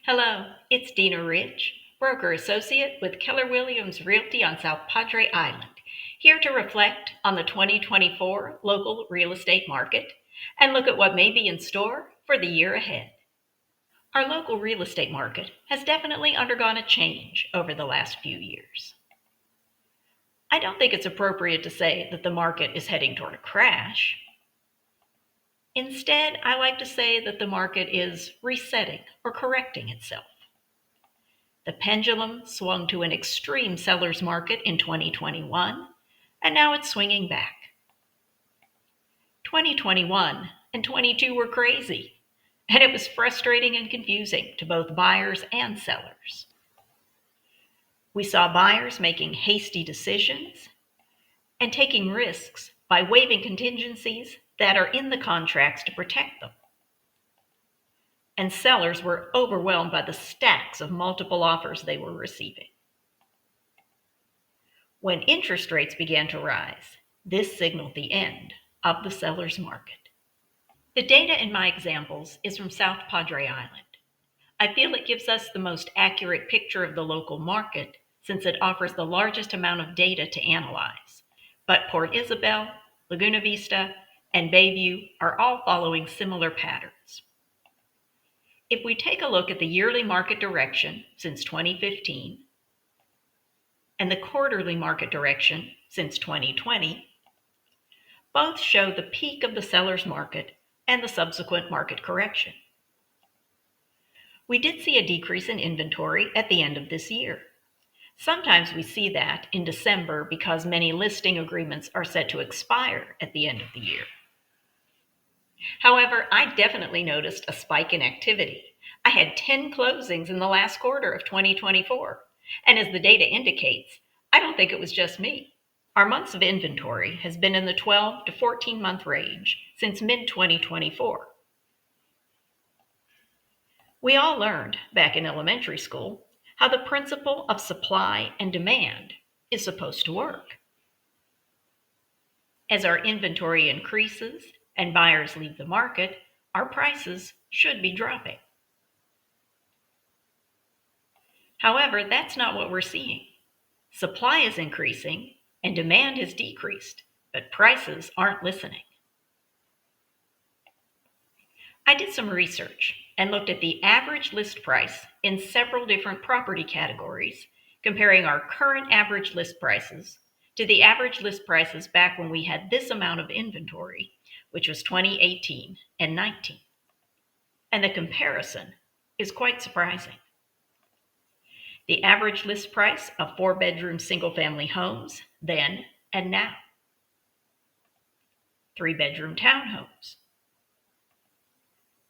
Hello, it's Dina Rich, broker associate with Keller Williams Realty on South Padre Island, here to reflect on the 2024 local real estate market and look at what may be in store for the year ahead. Our local real estate market has definitely undergone a change over the last few years. I don't think it's appropriate to say that the market is heading toward a crash. Instead, I like to say that the market is resetting or correcting itself. The pendulum swung to an extreme seller's market in 2021, and now it's swinging back. 2021 and 22 were crazy, and it was frustrating and confusing to both buyers and sellers. We saw buyers making hasty decisions and taking risks by waiving contingencies that are in the contracts to protect them. And sellers were overwhelmed by the stacks of multiple offers they were receiving. When interest rates began to rise, this signaled the end of the seller's market. The data in my examples is from South Padre Island. I feel it gives us the most accurate picture of the local market since it offers the largest amount of data to analyze. But Port Isabel, Laguna Vista, and Bayview are all following similar patterns. If we take a look at the yearly market direction since 2015 and the quarterly market direction since 2020, both show the peak of the seller's market and the subsequent market correction. We did see a decrease in inventory at the end of this year. Sometimes we see that in December because many listing agreements are set to expire at the end of the year. However, I definitely noticed a spike in activity. I had 10 closings in the last quarter of 2024, and as the data indicates, I don't think it was just me. Our months of inventory has been in the 12 to 14 month range since mid-2024. We all learned back in elementary school how the principle of supply and demand is supposed to work. As our inventory increases and buyers leave the market, our prices should be dropping. However, that's not what we're seeing. Supply is increasing and demand has decreased, but prices aren't listening. I did some research and looked at the average list price in several different property categories, comparing our current average list prices to the average list prices back when we had this amount of inventory, which was 2018 and 19. And the comparison is quite surprising. The average list price of 4-bedroom single-family homes then and now. 3-bedroom townhomes.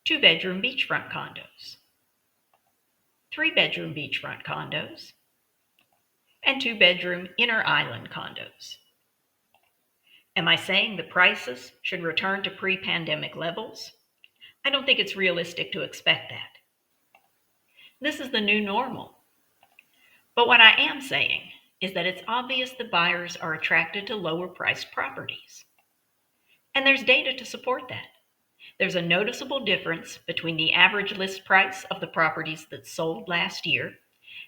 2-bedroom beachfront condos. 3-bedroom beachfront condos. And 2-bedroom inner island condos. Am I saying the prices should return to pre-pandemic levels? I don't think it's realistic to expect that. This is the new normal. But what I am saying is that it's obvious that buyers are attracted to lower priced properties. And there's data to support that. There's a noticeable difference between the average list price of the properties that sold last year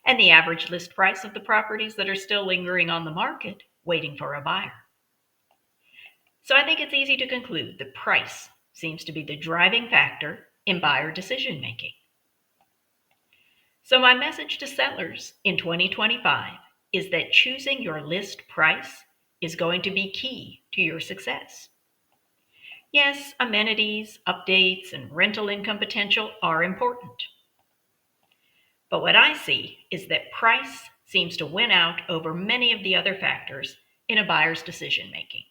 and the average list price of the properties that are still lingering on the market, waiting for a buyer. So I think it's easy to conclude that price seems to be the driving factor in buyer decision making. So my message to sellers in 2025 is that choosing your list price is going to be key to your success. Yes, amenities, updates, and rental income potential are important. But what I see is that price seems to win out over many of the other factors in a buyer's decision making.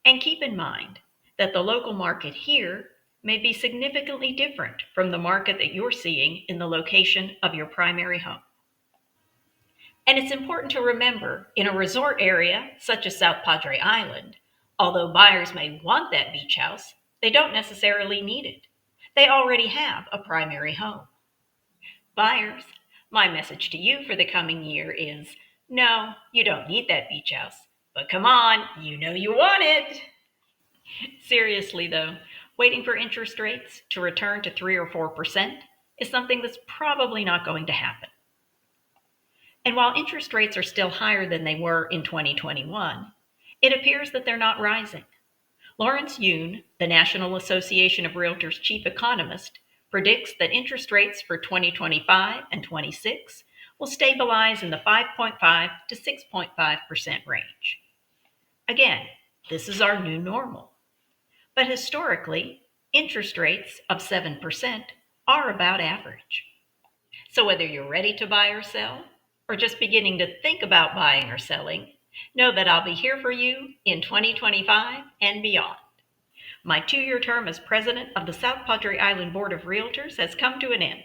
And keep in mind that the local market here may be significantly different from the market that you're seeing in the location of your primary home. And it's important to remember, in a resort area such as South Padre Island, although buyers may want that beach house, they don't necessarily need it. They already have a primary home. Buyers, my message to you for the coming year is, no, you don't need that beach house, but come on, you know you want it. Seriously though, waiting for interest rates to return to 3 or 4% is something that's probably not going to happen. And while interest rates are still higher than they were in 2021, it appears that they're not rising. Lawrence Yun, the National Association of Realtors chief economist, predicts that interest rates for 2025 and 26 will stabilize in the 5.5 to 6.5% range. Again, this is our new normal. But historically, interest rates of 7% are about average. So whether you're ready to buy or sell, or just beginning to think about buying or selling, know that I'll be here for you in 2025 and beyond. My 2-year term as president of the South Padre Island Board of Realtors has come to an end,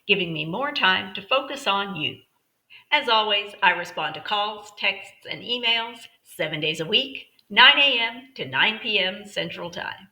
giving me more time to focus on you. As always, I respond to calls, texts, and emails 7 days a week, 9 a.m. to 9 p.m. Central Time.